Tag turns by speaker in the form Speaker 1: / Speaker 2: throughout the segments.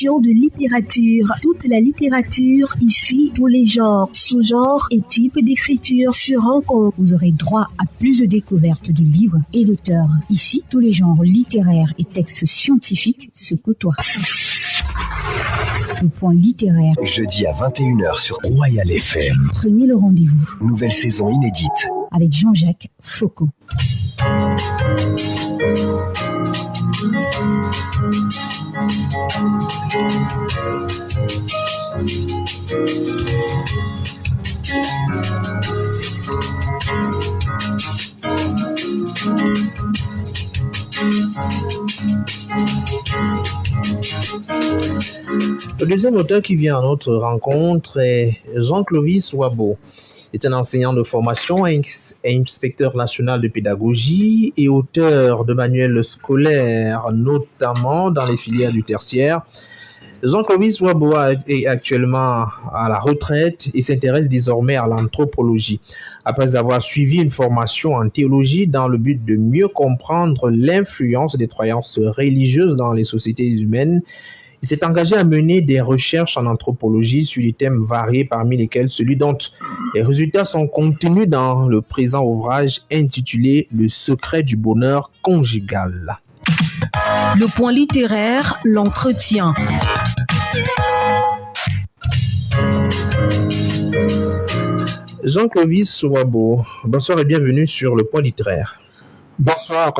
Speaker 1: émission de littérature. Toute la littérature, ici, tous les genres, sous-genres et types d'écriture se rencontrent.
Speaker 2: Vous aurez droit à plus de découvertes de livres et d'auteurs. Ici, tous les genres littéraires et textes scientifiques se côtoient. Le point littéraire.
Speaker 3: Jeudi à 21h sur Royal FM.
Speaker 2: Prenez le rendez-vous.
Speaker 3: Nouvelle saison inédite.
Speaker 2: Avec Jean-Jacques Foucault.
Speaker 4: Le deuxième auteur qui vient à notre rencontre est Jean-Clovis Wabo. Il est un enseignant de formation et inspecteur national de pédagogie et auteur de manuels scolaires, notamment dans les filières du tertiaire. Jean-Clovis Wabo est actuellement à la retraite et s'intéresse désormais à l'anthropologie. Après avoir suivi une formation en théologie dans le but de mieux comprendre l'influence des croyances religieuses dans les sociétés humaines, il s'est engagé à mener des recherches en anthropologie sur des thèmes variés, parmi lesquels celui dont les résultats sont contenus dans le présent ouvrage intitulé « Le secret du bonheur conjugal ».
Speaker 1: Le point littéraire, l'entretien.
Speaker 4: Jean-Clovis Wabo, bonsoir et bienvenue sur le point littéraire.
Speaker 5: Bonsoir,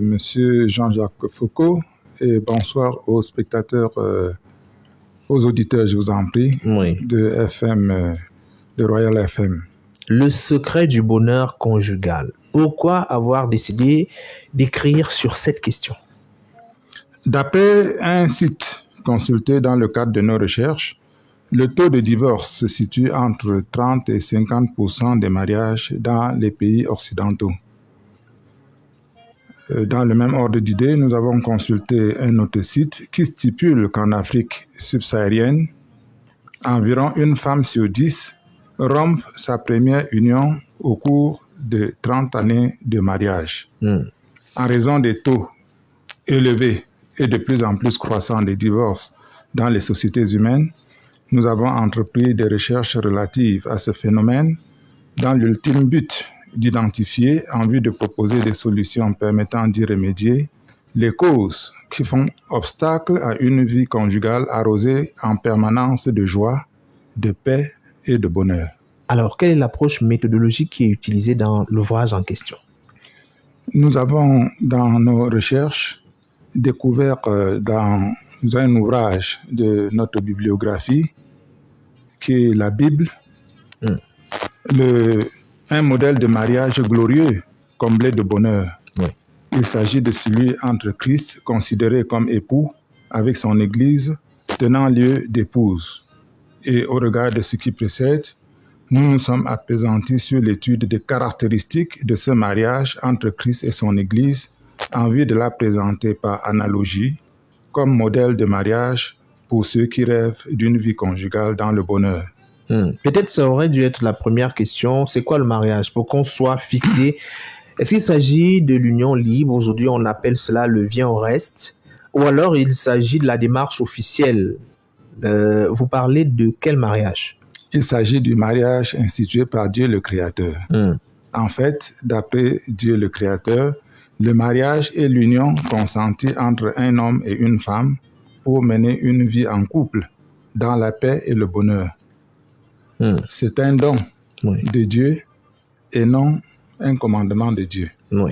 Speaker 5: monsieur Jean-Jacques Foucault. Et bonsoir aux spectateurs, aux auditeurs, je vous en prie,
Speaker 4: oui,
Speaker 5: de FM, de Royal FM.
Speaker 4: Le secret du bonheur conjugal. Pourquoi avoir décidé d'écrire sur cette question?
Speaker 5: D'après un site consulté dans le cadre de nos recherches, le taux de divorce se situe entre 30 et 50% des mariages dans les pays occidentaux. Dans le même ordre d'idée, nous avons consulté un autre site qui stipule qu'en Afrique subsaharienne, environ une femme sur 10 rompt sa première union au cours de 30 années de mariage. En raison des taux élevés et de plus en plus croissants des divorces dans les sociétés humaines, nous avons entrepris des recherches relatives à ce phénomène dans l'ultime but d'identifier, en vue de proposer des solutions permettant d'y remédier, les causes qui font obstacle à une vie conjugale arrosée en permanence de joie, de paix et de bonheur.
Speaker 4: Alors, quelle est l'approche méthodologique qui est utilisée dans l'ouvrage en question?
Speaker 5: Nous avons, dans nos recherches, découvert dans un ouvrage de notre bibliographie, qui est la Bible, un modèle de mariage glorieux, comblé de bonheur.
Speaker 4: Oui.
Speaker 5: Il s'agit de celui entre Christ, considéré comme époux, avec son Église, tenant lieu d'épouse. Et au regard de ce qui précède, nous nous sommes appesantis sur l'étude des caractéristiques de ce mariage entre Christ et son Église, en vue de la présenter par analogie comme modèle de mariage pour ceux qui rêvent d'une vie conjugale dans le bonheur.
Speaker 4: Peut-être ça aurait dû être la première question. C'est quoi le mariage? Pour qu'on soit fixé, est-ce qu'il s'agit de l'union libre? Aujourd'hui, on appelle cela le viens au reste. Ou alors, il s'agit de la démarche officielle. Vous parlez de quel mariage?
Speaker 5: Il s'agit du mariage institué par Dieu le Créateur. En fait, d'après Dieu le Créateur, le mariage est l'union consentie entre un homme et une femme pour mener une vie en couple, dans la paix et le bonheur. C'est un don de Dieu et non un commandement de Dieu.
Speaker 4: Oui.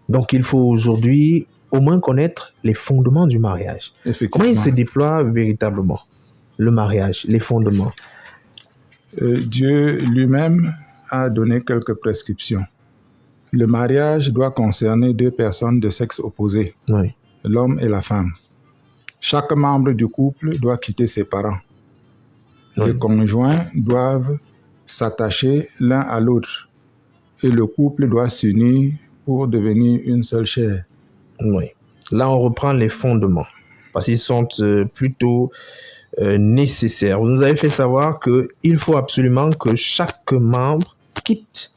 Speaker 4: Donc, il faut aujourd'hui au moins connaître les fondements du mariage. Comment il se déploie véritablement, le mariage, les fondements?
Speaker 5: Dieu lui-même a donné quelques prescriptions. Le mariage doit concerner deux personnes de sexe opposé, l'homme et la femme. Chaque membre du couple doit quitter ses parents. Les conjoints doivent s'attacher l'un à l'autre et le couple doit s'unir pour devenir une seule chair.
Speaker 4: Oui. Là, on reprend les fondements parce qu'ils sont plutôt nécessaires. Vous nous avez fait savoir qu'il faut absolument que chaque membre quitte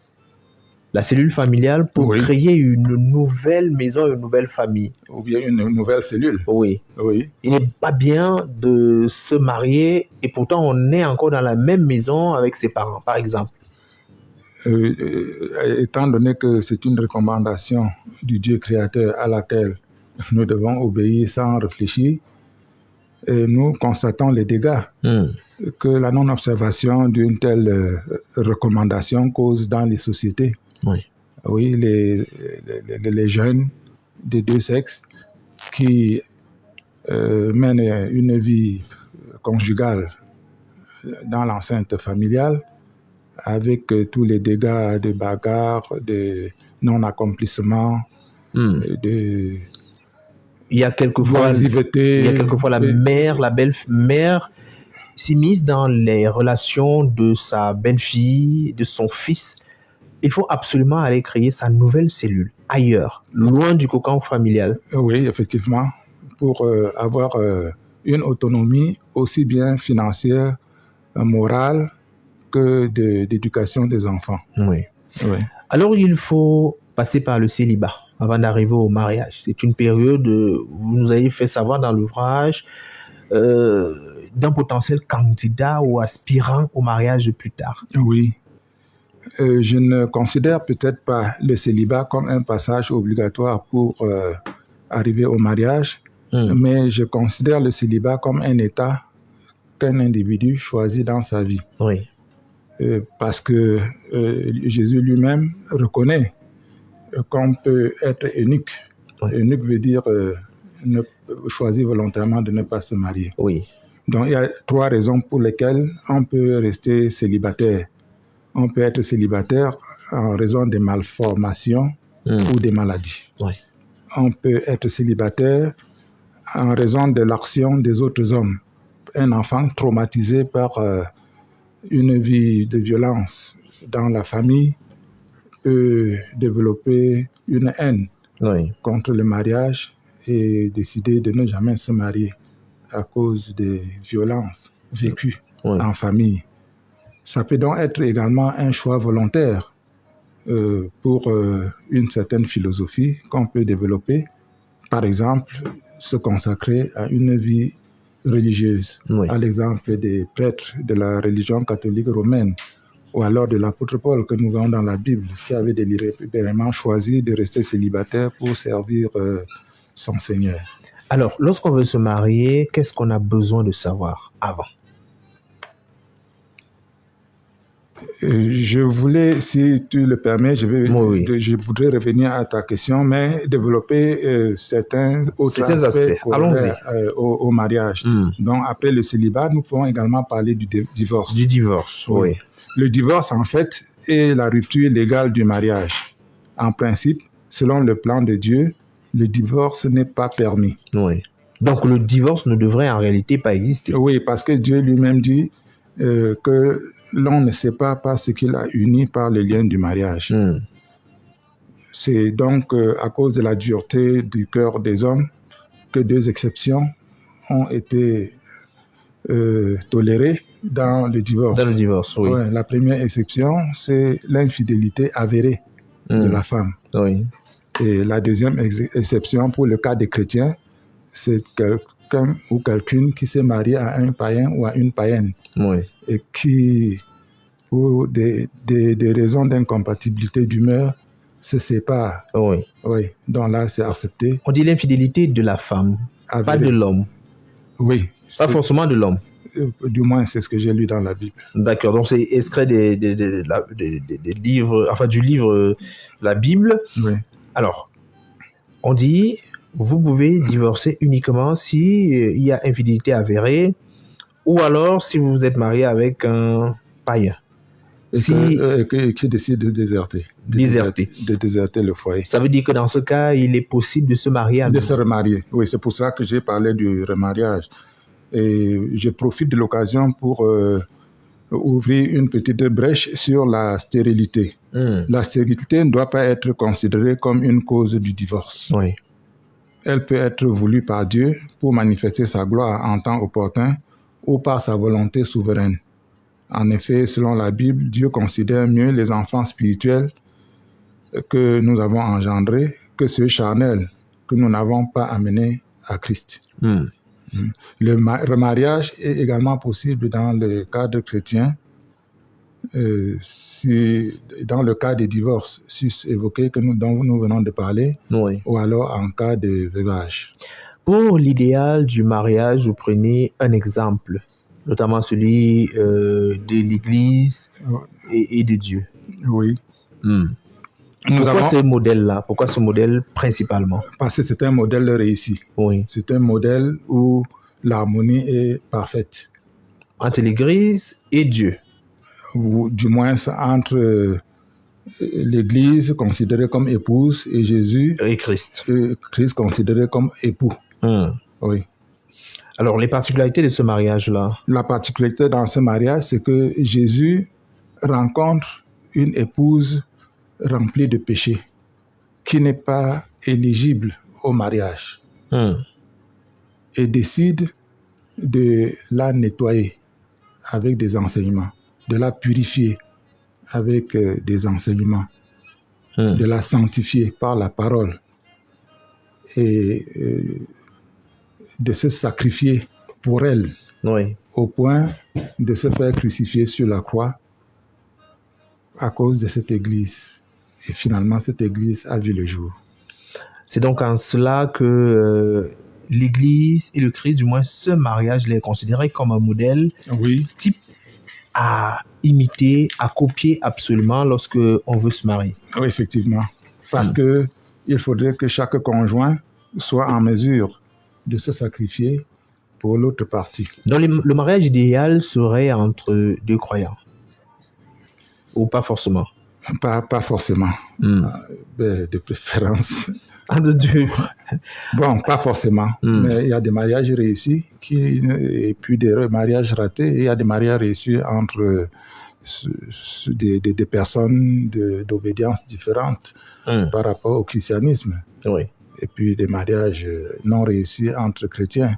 Speaker 4: la cellule familiale pour
Speaker 5: Oui.
Speaker 4: créer une nouvelle maison, une nouvelle famille.
Speaker 5: Ou bien une nouvelle cellule.
Speaker 4: Oui.
Speaker 5: Oui.
Speaker 4: Il n'est pas bien de se marier et pourtant on est encore dans la même maison avec ses parents, par exemple.
Speaker 5: Étant donné que c'est une recommandation du Dieu créateur à laquelle nous devons obéir sans réfléchir, nous constatons les dégâts que la non-observation d'une telle recommandation cause dans les sociétés.
Speaker 4: Oui.
Speaker 5: Oui, les jeunes des deux sexes qui mènent une vie conjugale dans l'enceinte familiale avec tous les dégâts de bagarres, de non-accomplissement, de
Speaker 4: Il y a quelquefois
Speaker 5: oisiveté.
Speaker 4: la mère, la belle-mère s'immisce dans les relations de sa belle-fille, de son fils. Il faut absolument aller créer sa nouvelle cellule ailleurs, loin du cocon familial.
Speaker 5: Oui, effectivement, pour avoir une autonomie aussi bien financière, morale que d'éducation des enfants.
Speaker 4: Oui.
Speaker 5: Oui.
Speaker 4: Alors, il faut passer par le célibat avant d'arriver au mariage. C'est une période, vous nous avez fait savoir dans l'ouvrage, d'un potentiel candidat ou aspirant au mariage plus tard.
Speaker 5: Oui. Je ne considère peut-être pas le célibat comme un passage obligatoire pour arriver au mariage, mais je considère le célibat comme un état qu'un individu choisit dans sa vie.
Speaker 4: Oui.
Speaker 5: Parce que Jésus lui-même reconnaît qu'on peut être eunuque.
Speaker 4: Oui.
Speaker 5: Eunuque veut dire choisir volontairement de ne pas se marier.
Speaker 4: Oui.
Speaker 5: Donc il y a 3 raisons pour lesquelles on peut rester célibataire. On peut être célibataire en raison des malformations ou des maladies.
Speaker 4: Oui.
Speaker 5: On peut être célibataire en raison de l'action des autres hommes. Un enfant traumatisé par une vie de violence dans la famille peut développer une haine contre le mariage et décider de ne jamais se marier à cause des violences vécues en famille. Ça peut donc être également un choix volontaire pour une certaine philosophie qu'on peut développer. Par exemple, se consacrer à une vie religieuse, à l'exemple des prêtres de la religion catholique romaine, ou alors de l'apôtre Paul que nous voyons dans la Bible, qui avait délibérément choisi de rester célibataire pour servir son Seigneur.
Speaker 4: Alors, lorsqu'on veut se marier, qu'est-ce qu'on a besoin de savoir avant?
Speaker 5: Je voulais, si tu le permets, je voudrais revenir à ta question, mais développer certains autres aspects au mariage. Donc, après le célibat, nous pouvons également parler du divorce.
Speaker 4: Du divorce, oui.
Speaker 5: Le divorce, en fait, est la rupture légale du mariage. En principe, selon le plan de Dieu, le divorce n'est pas permis.
Speaker 4: Oui. Donc, le divorce ne devrait en réalité pas exister.
Speaker 5: Oui, parce que Dieu lui-même dit que l'on ne sépare pas ce qu'il a uni par le lien du mariage. C'est donc à cause de la dureté du cœur des hommes que 2 exceptions ont été tolérées dans le divorce.
Speaker 4: Dans le divorce, oui.
Speaker 5: Ouais, la première exception, c'est l'infidélité avérée de la femme.
Speaker 4: Oui.
Speaker 5: Et la deuxième exception pour le cas des chrétiens, c'est quelqu'un ou quelqu'une qui s'est marié à un païen ou à une païenne.
Speaker 4: Oui.
Speaker 5: Et qui, pour des raisons d'incompatibilité d'humeur, se sépare.
Speaker 4: Oui.
Speaker 5: Oui. Donc là, c'est accepté.
Speaker 4: On dit l'infidélité de la femme, pas de l'homme.
Speaker 5: Oui.
Speaker 4: Pas forcément de l'homme.
Speaker 5: Du moins, c'est ce que j'ai lu dans la Bible.
Speaker 4: D'accord. Donc, c'est extrait des livres, enfin du livre la Bible.
Speaker 5: Oui.
Speaker 4: Alors, on dit, vous pouvez divorcer uniquement si il y a infidélité avérée, ou alors si vous vous êtes marié avec un païen.
Speaker 5: Qui décide de déserter. De déserter le foyer.
Speaker 4: Ça veut dire que dans ce cas, il est possible de se marier à
Speaker 5: de se remarier. Oui, c'est pour ça que j'ai parlé du remariage. Et je profite de l'occasion pour ouvrir une petite brèche sur la stérilité. La stérilité ne doit pas être considérée comme une cause du divorce.
Speaker 4: Oui.
Speaker 5: Elle peut être voulue par Dieu pour manifester sa gloire en temps opportun ou par sa volonté souveraine. En effet, selon la Bible, Dieu considère mieux les enfants spirituels que nous avons engendré que ce charnel que nous n'avons pas amené à Christ. Le remariage est également possible dans le cadre chrétien, dans le cas des divorces évoqués dont nous venons de parler,
Speaker 4: Oui.
Speaker 5: ou alors en cas de veuvage.
Speaker 4: Pour l'idéal du mariage, vous prenez un exemple, notamment celui de l'Église et de Dieu.
Speaker 5: Oui.
Speaker 4: Pourquoi ce modèle-là? Pourquoi ce modèle principalement?
Speaker 5: Parce que c'est un modèle réussi.
Speaker 4: Oui.
Speaker 5: C'est un modèle où l'harmonie est parfaite.
Speaker 4: Entre l'Église et Dieu.
Speaker 5: Ou du moins entre l'Église considérée comme épouse et Jésus
Speaker 4: et Christ.
Speaker 5: Christ considéré comme époux. Oui.
Speaker 4: Alors, les particularités de ce mariage-là?
Speaker 5: La particularité dans ce mariage, c'est que Jésus rencontre une épouse remplie de péchés qui n'est pas éligible au mariage et décide de la nettoyer avec des enseignements, de la purifier avec des enseignements, de la sanctifier par la parole et de se sacrifier pour elle, au point de se faire crucifier sur la croix à cause de cette église. Et finalement, cette église a vu le jour.
Speaker 4: C'est donc en cela que l'église et le Christ, du moins ce mariage, il est considéré comme un modèle type à imiter, à copier absolument lorsque on veut se marier.
Speaker 5: Oui, effectivement. Parce que il faudrait que chaque conjoint soit en mesure de se sacrifier pour l'autre partie.
Speaker 4: Donc le mariage idéal serait entre deux croyants? Ou pas forcément?
Speaker 5: Pas forcément. De préférence.
Speaker 4: Entre deux.
Speaker 5: Bon, pas forcément. Mais il y a des mariages réussis et puis des mariages ratés. Et il y a des mariages réussis entre des personnes d'obédience différentes par rapport au christianisme.
Speaker 4: Oui.
Speaker 5: Et puis des mariages non réussis entre chrétiens.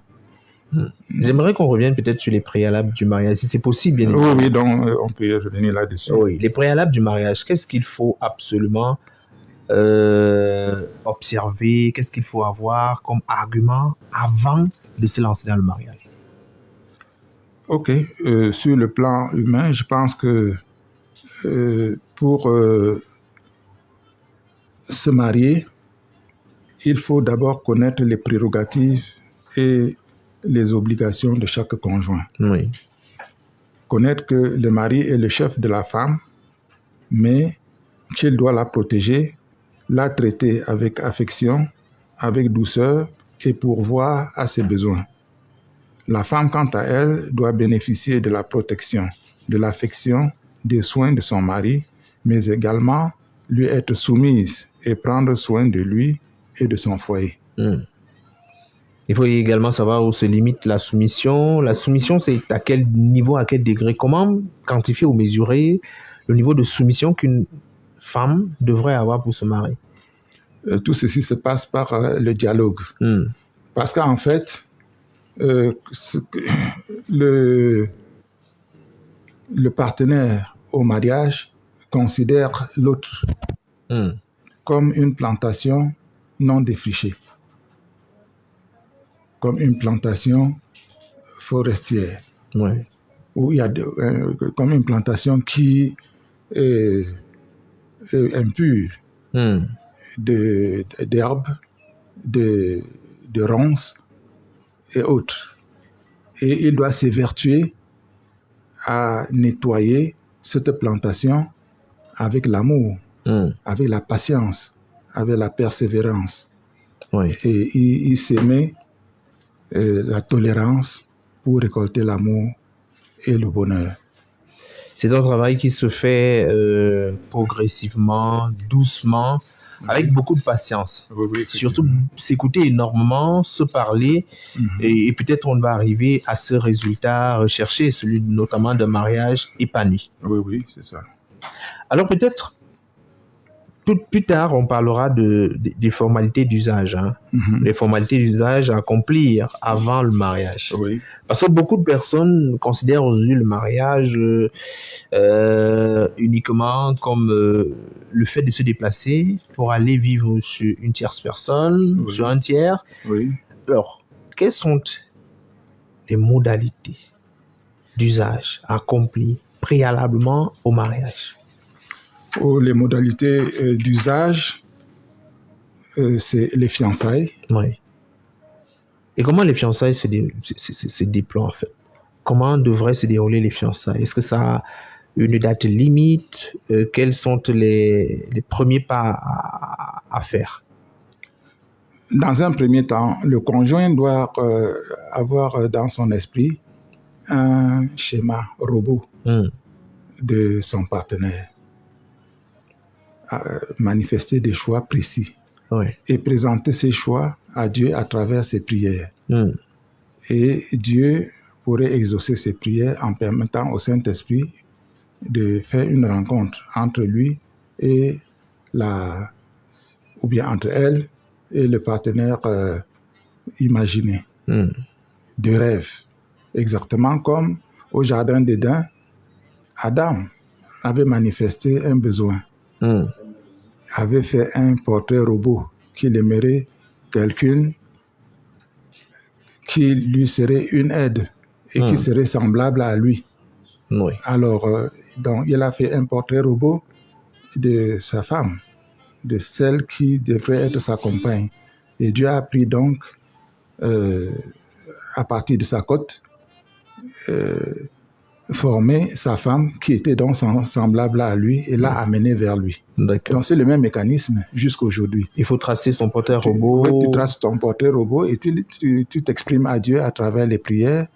Speaker 4: J'aimerais qu'on revienne peut-être sur les préalables du mariage, si c'est possible, bien évidemment.
Speaker 5: Oui, donc on peut revenir là-dessus.
Speaker 4: Oui, les préalables du mariage, qu'est-ce qu'il faut absolument observer, qu'est-ce qu'il faut avoir comme argument avant de se lancer dans le mariage?
Speaker 5: Ok, sur le plan humain, je pense que pour se marier, il faut d'abord connaître les prérogatives et les obligations de chaque conjoint.
Speaker 4: Oui.
Speaker 5: Connaître que le mari est le chef de la femme, mais qu'il doit la protéger, la traiter avec affection, avec douceur et pourvoir à ses besoins. La femme, quant à elle, doit bénéficier de la protection, de l'affection, des soins de son mari, mais également lui être soumise et prendre soin de lui et de son foyer.
Speaker 4: Il faut également savoir où se limite la soumission. La soumission, c'est à quel niveau, à quel degré? Comment quantifier ou mesurer le niveau de soumission qu'une femme devrait avoir pour se marier?
Speaker 5: Tout ceci se passe par le dialogue. Parce qu'en fait, le partenaire au mariage considère l'autre comme une plantation non défrichée, comme une plantation forestière, où il y a comme une plantation qui est impure d'herbes, de ronces et autres. Et il doit s'évertuer à nettoyer cette plantation avec l'amour, avec la patience, avec la persévérance. Et il s'aimer la tolérance pour récolter l'amour et le bonheur.
Speaker 4: C'est un travail qui se fait progressivement, doucement, avec beaucoup de patience. Surtout s'écouter énormément, se parler, et peut-être on va arriver à ce résultat recherché, celui notamment d'un mariage épanoui.
Speaker 5: Oui, c'est ça.
Speaker 4: Alors peut-être, Plus tard, on parlera des formalités d'usage, hein. Les formalités d'usage à accomplir avant le mariage.
Speaker 5: Oui.
Speaker 4: Parce que beaucoup de personnes considèrent aujourd'hui le mariage uniquement comme le fait de se déplacer pour aller vivre sur une tierce personne,
Speaker 5: Oui.
Speaker 4: sur un tiers.
Speaker 5: Oui.
Speaker 4: Alors, quelles sont les modalités d'usage accomplies préalablement au mariage?
Speaker 5: Les modalités d'usage, c'est les fiançailles.
Speaker 4: Oui. Et comment les fiançailles se déploient en fait? Comment devraient se dérouler les fiançailles? Est-ce que ça a une date limite? Quels sont les premiers pas à faire?
Speaker 5: Dans un premier temps, le conjoint doit avoir dans son esprit un schéma robot de son partenaire. Manifester des choix précis et présenter ces choix à Dieu à travers ses prières. Et Dieu pourrait exaucer ses prières en permettant au Saint-Esprit de faire une rencontre entre lui et ou bien entre elle et le partenaire imaginé de rêve. Exactement comme au Jardin d'Éden, Adam avait manifesté un besoin. Avait fait un portrait robot qu'il aimerait quelqu'un qui lui serait une aide et qui serait semblable à lui.
Speaker 4: Oui.
Speaker 5: Alors, donc, il a fait un portrait robot de sa femme, de celle qui devrait être sa compagne. Et Dieu a pris donc, à partir de sa côte, former sa femme qui était donc semblable à lui et l'a amené vers lui.
Speaker 4: D'accord.
Speaker 5: Donc c'est le même mécanisme jusqu'aujourd'hui.
Speaker 4: Il faut tracer son portrait robot.
Speaker 5: Oui, tu traces ton portrait robot et tu t'exprimes à Dieu à travers les prières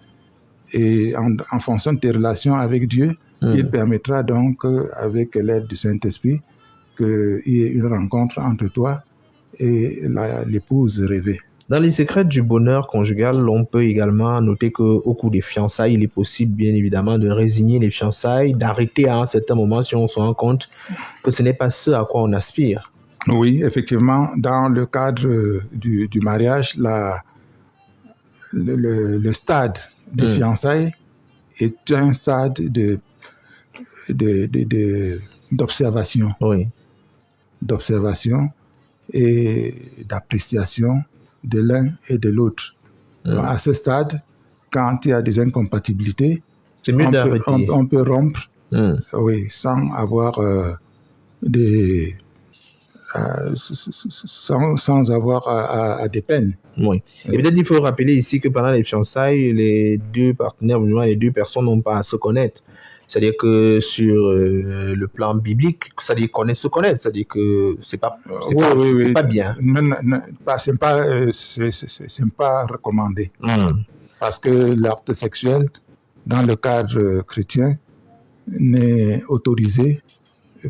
Speaker 5: et en fonction de tes relations avec Dieu, il permettra donc avec l'aide du Saint-Esprit qu'il y ait une rencontre entre toi et l'épouse rêvée.
Speaker 4: Dans les secrets du bonheur conjugal, on peut également noter qu'au cours des fiançailles, il est possible, bien évidemment, de résigner les fiançailles, d'arrêter à un certain moment si on se rend compte que ce n'est pas ce à quoi on aspire.
Speaker 5: Oui, effectivement, dans le cadre du mariage, le stade des fiançailles est un stade d'observation.
Speaker 4: Oui.
Speaker 5: D'observation et d'appréciation de l'un et de l'autre. Donc, à ce stade, quand il y a des incompatibilités,
Speaker 4: c'est mieux d'arrêter.
Speaker 5: On peut rompre, oui, sans avoir sans avoir à des peines.
Speaker 4: Oui. Et peut-être il faut rappeler ici que pendant les fiançailles, les deux partenaires, les deux personnes n'ont pas à se connaître. C'est-à-dire que sur le plan biblique, c'est-à-dire se connaître, c'est-à-dire que c'est pas bien.
Speaker 5: Non, c'est pas recommandé. Parce que l'acte sexuel, dans le cadre chrétien, n'est autorisé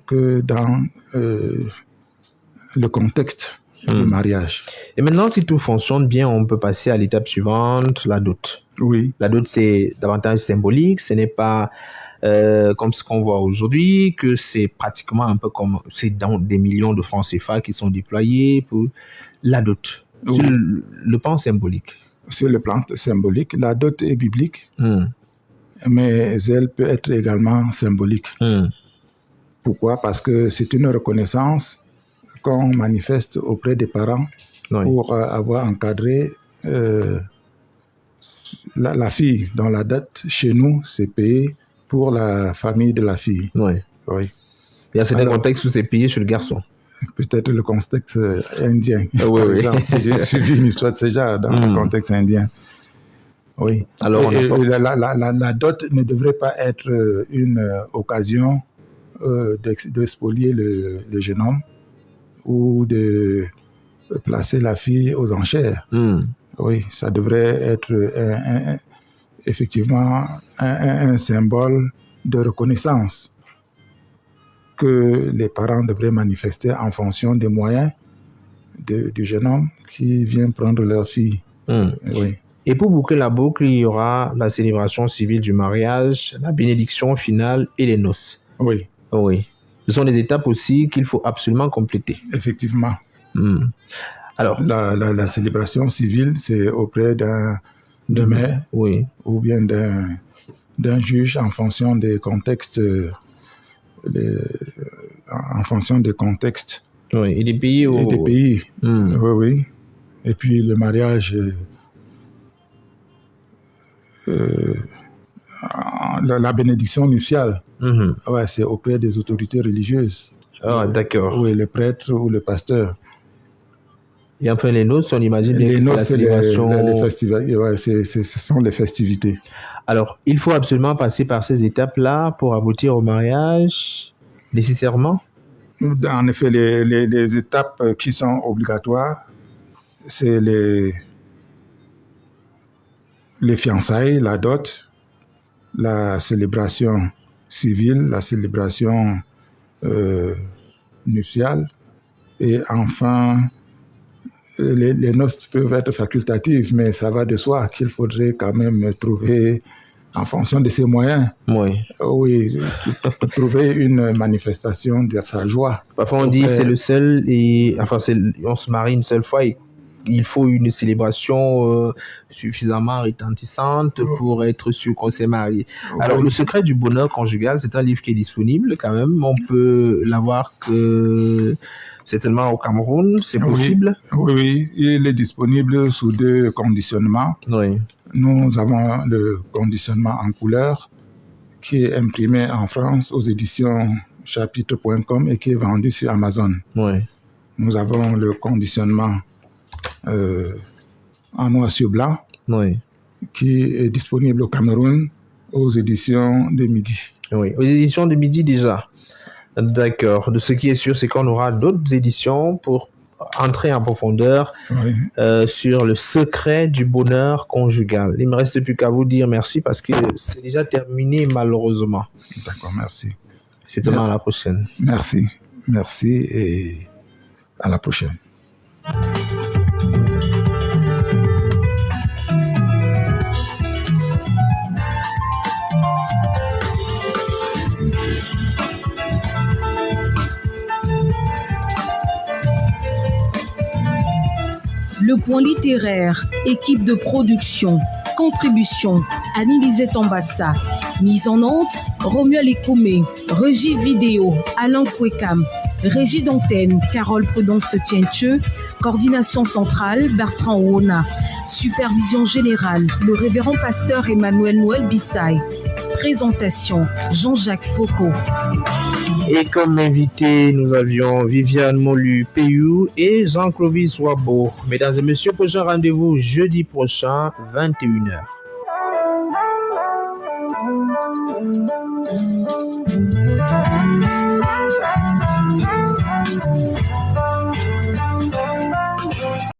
Speaker 5: que dans le contexte du mariage.
Speaker 4: Et maintenant, si tout fonctionne bien, on peut passer à l'étape suivante, la dot.
Speaker 5: Oui.
Speaker 4: La dot, c'est davantage symbolique, ce n'est pas comme ce qu'on voit aujourd'hui, que c'est pratiquement un peu comme, c'est dans des millions de francs CFA qui sont déployés pour la dot. Oui. Sur le plan symbolique.
Speaker 5: Sur le plan symbolique, la dot est biblique, mais elle peut être également symbolique. Pourquoi? Parce que c'est une reconnaissance qu'on manifeste auprès des parents pour avoir encadré la fille. Dans la dot, chez nous, c'est payé pour la famille de la fille.
Speaker 4: Oui. Il y a certains contextes où c'est payé chez le garçon.
Speaker 5: Peut-être le contexte indien.
Speaker 4: Oui.
Speaker 5: J'ai suivi une histoire de ce genre dans le contexte indien. Oui.
Speaker 4: Alors,
Speaker 5: la dot ne devrait pas être une occasion de spolier le jeune homme ou de placer la fille aux enchères. Oui, ça devrait être effectivement un symbole de reconnaissance que les parents devraient manifester en fonction des moyens du jeune homme qui vient prendre leur fille. Oui.
Speaker 4: Et pour boucler la boucle, il y aura la célébration civile du mariage, la bénédiction finale et les noces.
Speaker 5: Oui.
Speaker 4: Ce sont des étapes aussi qu'il faut absolument compléter.
Speaker 5: Effectivement.
Speaker 4: Alors,
Speaker 5: la célébration civile, c'est auprès d'un maire
Speaker 4: oui.
Speaker 5: ou bien d'un juge en fonction des contextes. En fonction des contextes.
Speaker 4: Oui, et des pays.
Speaker 5: Et des pays. Oui, oui. Et puis le mariage, la bénédiction nuptiale, ouais, c'est auprès des autorités religieuses.
Speaker 4: Ah, d'accord.
Speaker 5: Oui, le prêtre ou le pasteur.
Speaker 4: Et enfin, les noces, on imagine bien
Speaker 5: les
Speaker 4: que
Speaker 5: noces,
Speaker 4: c'est la célébration.
Speaker 5: les festivals, ouais, ce sont les festivités.
Speaker 4: Alors, il faut absolument passer par ces étapes-là pour aboutir au mariage, nécessairement?
Speaker 5: En effet, les étapes qui sont obligatoires, c'est les fiançailles, la dot, la célébration civile, la célébration nuptiale, et enfin, les noces peuvent être facultatives, mais ça va de soi qu'il faudrait quand même trouver, en fonction de ses moyens, oui, trouver une manifestation de sa joie.
Speaker 4: Parfois on dit c'est le seul, et enfin on se marie une seule fois et il faut une célébration suffisamment retentissante pour être sûr qu'on s'est marié. Alors, Le secret du bonheur conjugal, c'est un livre qui est disponible quand même. On peut l'avoir certainement au Cameroun, c'est possible?
Speaker 5: Oui, il est disponible sous 2 conditionnements.
Speaker 4: Oui.
Speaker 5: Nous avons le conditionnement en couleur qui est imprimé en France aux éditions chapitre.com et qui est vendu sur Amazon.
Speaker 4: Oui.
Speaker 5: Nous avons le conditionnement en noir sur blanc, qui est disponible au Cameroun aux éditions de Midi.
Speaker 4: Oui, aux éditions de Midi déjà. D'accord. De ce qui est sûr, c'est qu'on aura d'autres éditions pour entrer en profondeur sur le secret du bonheur conjugal. Il ne me reste plus qu'à vous dire merci parce que c'est déjà terminé malheureusement.
Speaker 5: D'accord, merci.
Speaker 4: C'est demain, à la prochaine.
Speaker 5: Merci et à la prochaine.
Speaker 1: Le point littéraire, équipe de production, contribution, Annie-Lisette Ambassa, mise en onde, Romuald Ekomé, régie vidéo, Alain Kwekam, régie d'antenne, Carole Prudence-Tiencheux, coordination centrale, Bertrand Ouona, supervision générale, le révérend pasteur Emmanuel Noël Bissaï, présentation, Jean-Jacques Foucault.
Speaker 4: Et comme invité, nous avions Viviane Molu-Payou et Jean-Clovis Wabo. Mesdames et messieurs, prochain rendez-vous jeudi prochain, 21h.